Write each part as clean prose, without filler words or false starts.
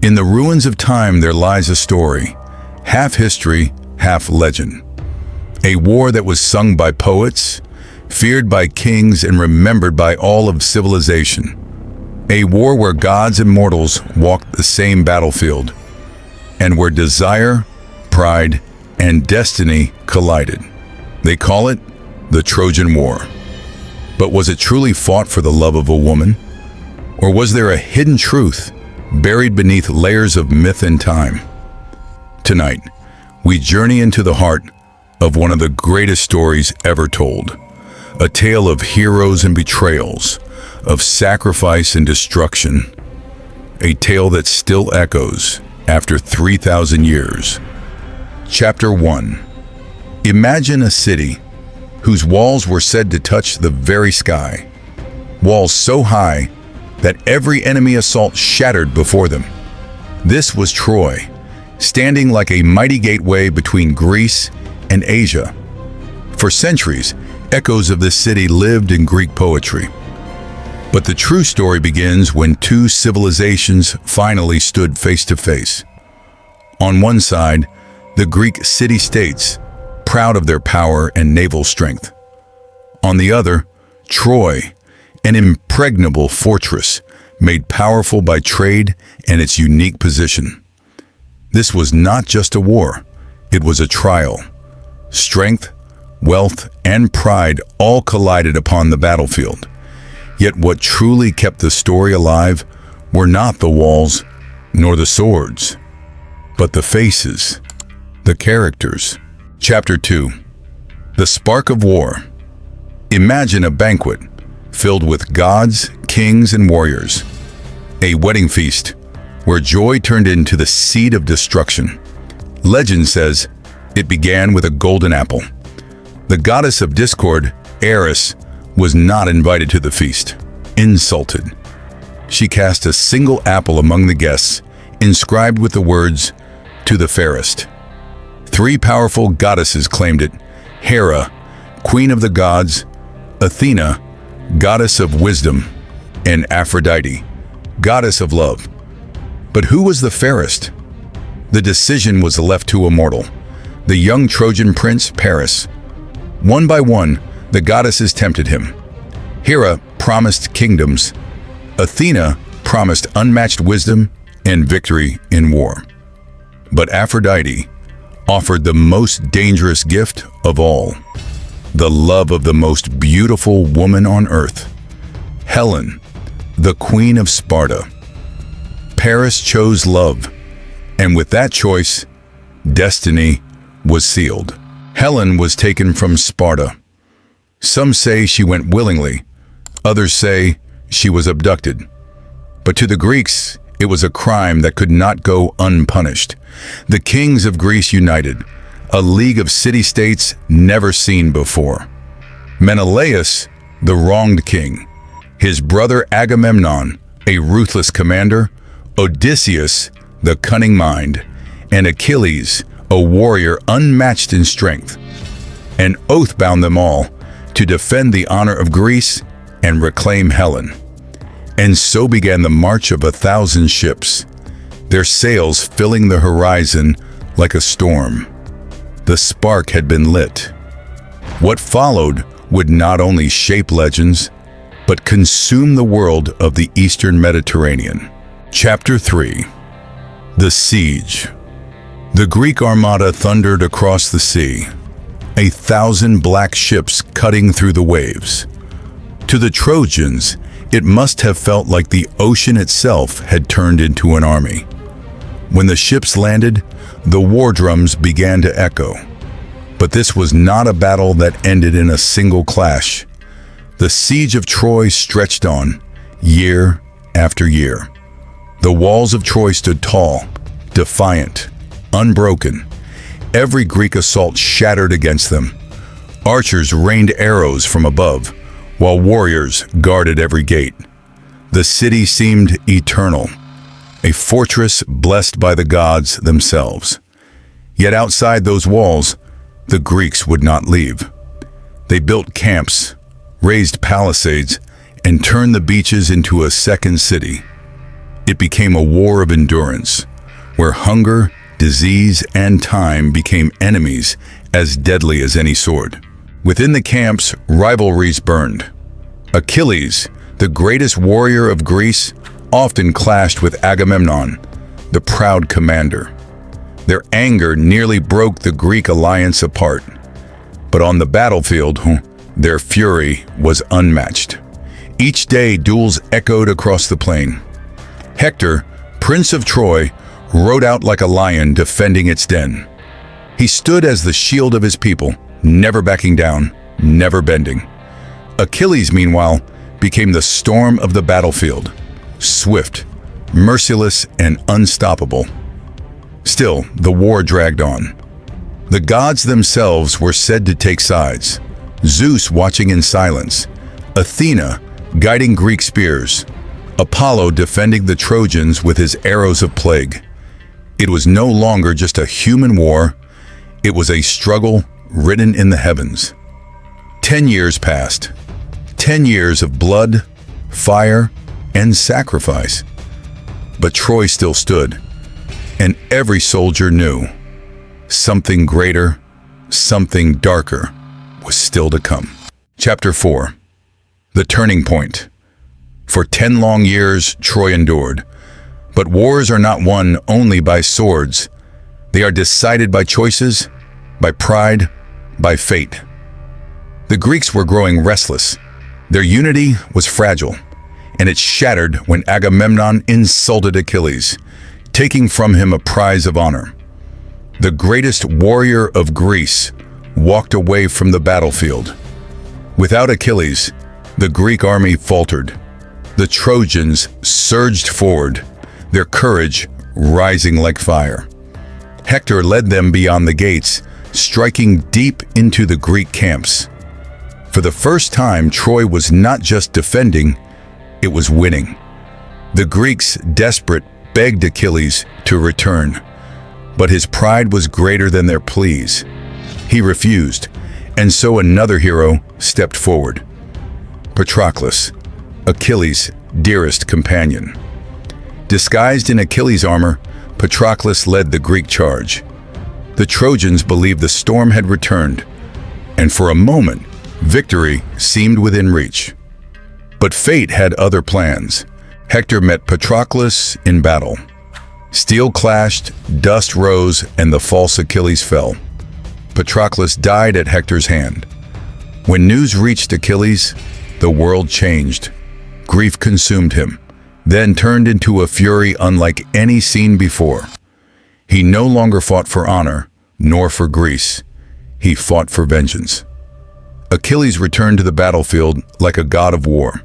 In the ruins of time there lies a story, half history, half legend. A war that was sung by poets, feared by kings, and remembered by all of civilization. A war where gods and mortals walked the same battlefield, and where desire, pride, and destiny collided. They call it the Trojan War. But was it truly fought for the love of a woman? Or was there a hidden truth buried beneath layers of myth and time? Tonight, we journey into the heart of one of the greatest stories ever told. A tale of heroes and betrayals, of sacrifice and destruction. A tale that still echoes after 3,000 years. Chapter 1. Imagine a city whose walls were said to touch the very sky. Walls so high that every enemy assault shattered before them. This was Troy, standing like a mighty gateway between Greece and Asia. For centuries, echoes of this city lived in Greek poetry. But the true story begins when two civilizations finally stood face to face. On one side, the Greek city-states, proud of their power and naval strength. On the other, Troy, an impregnable fortress made powerful by trade and its unique position. This was not just a war, it was a trial. Strength, wealth, and pride all collided upon the battlefield. Yet what truly kept the story alive were not the walls nor the swords, but the faces, the characters. Chapter 2. The Spark of War. Imagine a banquet filled with gods, kings, and warriors. A wedding feast where joy turned into the seed of destruction. Legend says it began with a golden apple. The goddess of discord, Eris, was not invited to the feast. Insulted, she cast a single apple among the guests, inscribed with the words, "To the fairest." 3 powerful goddesses claimed it: Hera, queen of the gods; Athena, goddess of wisdom; and Aphrodite, goddess of love. But who was the fairest? The decision was left to a mortal, the young Trojan prince Paris. One by one, the goddesses tempted him. Hera promised kingdoms. Athena promised unmatched wisdom and victory in war. But Aphrodite offered the most dangerous gift of all, the love of the most beautiful woman on earth, Helen, the queen of Sparta. Paris chose love, and with that choice, destiny was sealed. Helen was taken from Sparta. Some say she went willingly, others say she was abducted. But to the Greeks, it was a crime that could not go unpunished. The kings of Greece united, a league of city-states never seen before. Menelaus, the wronged king; his brother Agamemnon, a ruthless commander; Odysseus, the cunning mind; and Achilles, a warrior unmatched in strength. An oath bound them all to defend the honor of Greece and reclaim Helen. And so began the march of 1,000 ships, their sails filling the horizon like a storm. The spark had been lit. What followed would not only shape legends, but consume the world of the Eastern Mediterranean. Chapter 3. The Siege. The Greek armada thundered across the sea, 1,000 black ships cutting through the waves. To the Trojans, it must have felt like the ocean itself had turned into an army. When the ships landed, the war drums began to echo. But this was not a battle that ended in a single clash. The siege of Troy stretched on, year after year. The walls of Troy stood tall, defiant, unbroken. Every Greek assault shattered against them. Archers rained arrows from above, while warriors guarded every gate. The city seemed eternal, a fortress blessed by the gods themselves. Yet outside those walls, the Greeks would not leave. They built camps, raised palisades, and turned the beaches into a second city. It became a war of endurance, where hunger, disease, and time became enemies as deadly as any sword. Within the camps, rivalries burned. Achilles, the greatest warrior of Greece, often clashed with Agamemnon, the proud commander. Their anger nearly broke the Greek alliance apart. But on the battlefield, their fury was unmatched. Each day, duels echoed across the plain. Hector, Prince of Troy, rode out like a lion defending its den. He stood as the shield of his people, never backing down, never bending. Achilles, meanwhile, became the storm of the battlefield, swift, merciless, and unstoppable. Still, the war dragged on. The gods themselves were said to take sides, Zeus watching in silence, Athena guiding Greek spears, Apollo defending the Trojans with his arrows of plague. It was no longer just a human war, it was a struggle written in the heavens. 10 years passed. 10 years of blood, fire, and sacrifice. But Troy still stood, and every soldier knew something greater, something darker was still to come. Chapter 4. The Turning Point. For 10 long years, Troy endured. But wars are not won only by swords. They are decided by choices, by pride, by fate. The Greeks were growing restless. Their unity was fragile, and it shattered when Agamemnon insulted Achilles, taking from him a prize of honor. The greatest warrior of Greece walked away from the battlefield. Without Achilles, the Greek army faltered. The Trojans surged forward, their courage rising like fire. Hector led them beyond the gates, striking deep into the Greek camps. For the first time, Troy was not just defending, it was winning. The Greeks, desperate, begged Achilles to return, but his pride was greater than their pleas. He refused, and so another hero stepped forward. Patroclus, Achilles' dearest companion. Disguised in Achilles' armor, Patroclus led the Greek charge. The Trojans believed the storm had returned, and for a moment, victory seemed within reach. But fate had other plans. Hector met Patroclus in battle. Steel clashed, dust rose, and the false Achilles fell. Patroclus died at Hector's hand. When news reached Achilles, the world changed. Grief consumed him, then turned into a fury unlike any seen before. He no longer fought for honor, nor for Greece. He fought for vengeance. Achilles returned to the battlefield like a god of war.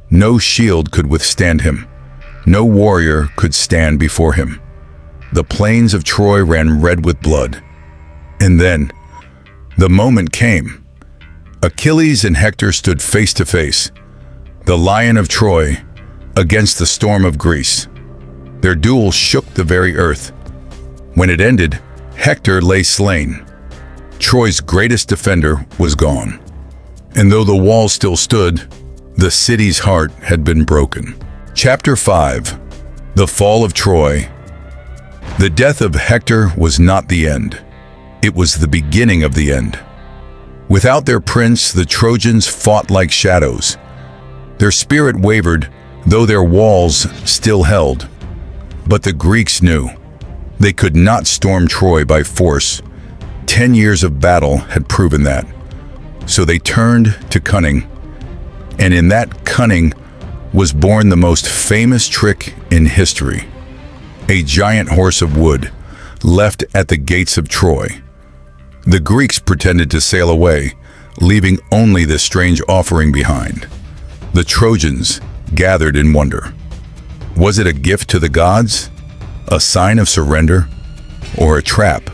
No shield could withstand him. No warrior could stand before him. The plains of Troy ran red with blood. And then, the moment came. Achilles and Hector stood face to face, the lion of Troy against the storm of Greece. Their duel shook the very earth. When it ended, Hector lay slain. Troy's greatest defender was gone. And though the wall still stood, the city's heart had been broken. Chapter 5. The Fall of Troy. The death of Hector was not the end. It was the beginning of the end. Without their prince, the Trojans fought like shadows. Their spirit wavered, though their walls still held. But the Greeks knew. They could not storm Troy by force. 10 years of battle had proven that. So they turned to cunning. And in that cunning was born the most famous trick in history. A giant horse of wood, left at the gates of Troy. The Greeks pretended to sail away, leaving only this strange offering behind. The Trojans gathered in wonder. Was it a gift to the gods? A sign of surrender? Or a trap?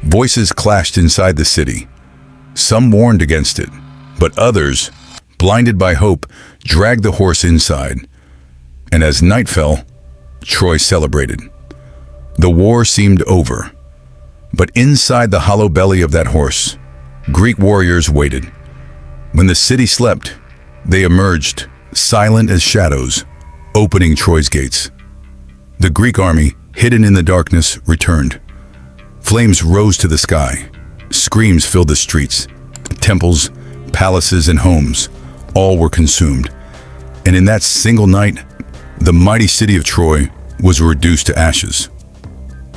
Voices clashed inside the city. Some warned against it, but others, blinded by hope, dragged the horse inside. And as night fell, Troy celebrated. The war seemed over. But inside the hollow belly of that horse, Greek warriors waited. When the city slept, they emerged, silent as shadows, opening Troy's gates. The Greek army, hidden in the darkness, returned. Flames rose to the sky. Screams filled the streets. Temples, palaces, and homes, all were consumed. And in that single night, the mighty city of Troy was reduced to ashes.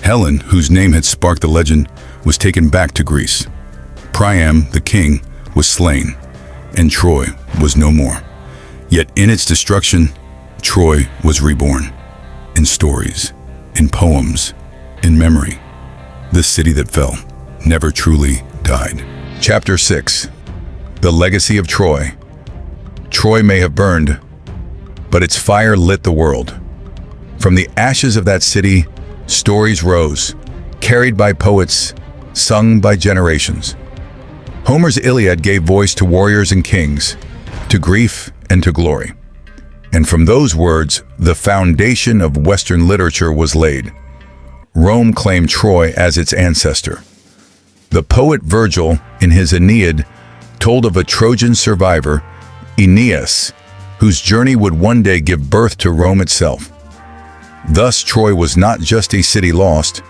Helen, whose name had sparked the legend, was taken back to Greece. Priam, the king, was slain, and Troy was no more. Yet in its destruction, Troy was reborn. In stories, in poems, in memory. The city that fell never truly died. Chapter 6. The Legacy of Troy. Troy may have burned, but its fire lit the world. From the ashes of that city, stories rose, carried by poets, sung by generations. Homer's Iliad gave voice to warriors and kings, to grief and to glory. And from those words, the foundation of Western literature was laid. Rome claimed Troy as its ancestor. The poet Virgil, in his Aeneid, told of a Trojan survivor, Aeneas, whose journey would one day give birth to Rome itself. Thus, Troy was not just a city lost,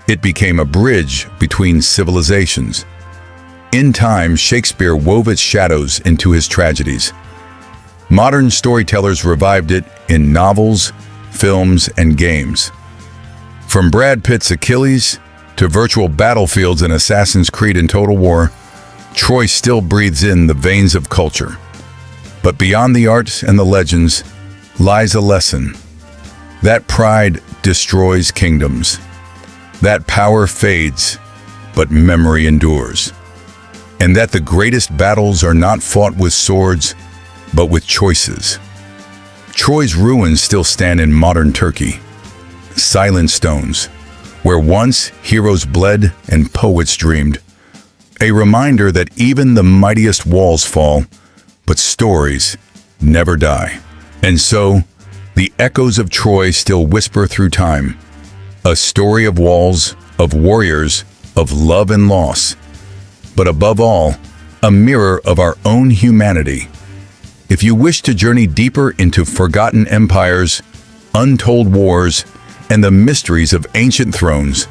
it became a bridge between civilizations. In time, Shakespeare wove its shadows into his tragedies. Modern storytellers revived it in novels, films, and games. From Brad Pitt's Achilles to virtual battlefields in Assassin's Creed and Total War, Troy still breathes in the veins of culture. But beyond the art and the legends lies a lesson. That pride destroys kingdoms. That power fades, but memory endures. And that the greatest battles are not fought with swords, but with choices. Troy's ruins still stand in modern Turkey. Silent stones, where once heroes bled and poets dreamed. A reminder that even the mightiest walls fall, but stories never die. And so, the echoes of Troy still whisper through time. A story of walls, of warriors, of love and loss. But above all, a mirror of our own humanity. If you wish to journey deeper into forgotten empires, untold wars, and the mysteries of ancient thrones,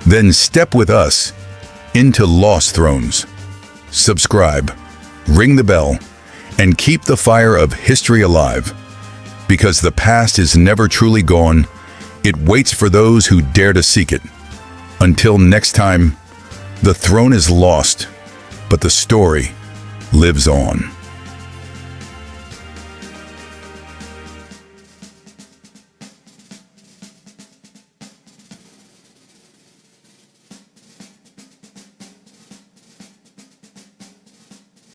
then step with us into Lost Thrones. Subscribe, ring the bell, and keep the fire of history alive. Because the past is never truly gone, it waits for those who dare to seek it. Until next time, the throne is lost, but the story lives on.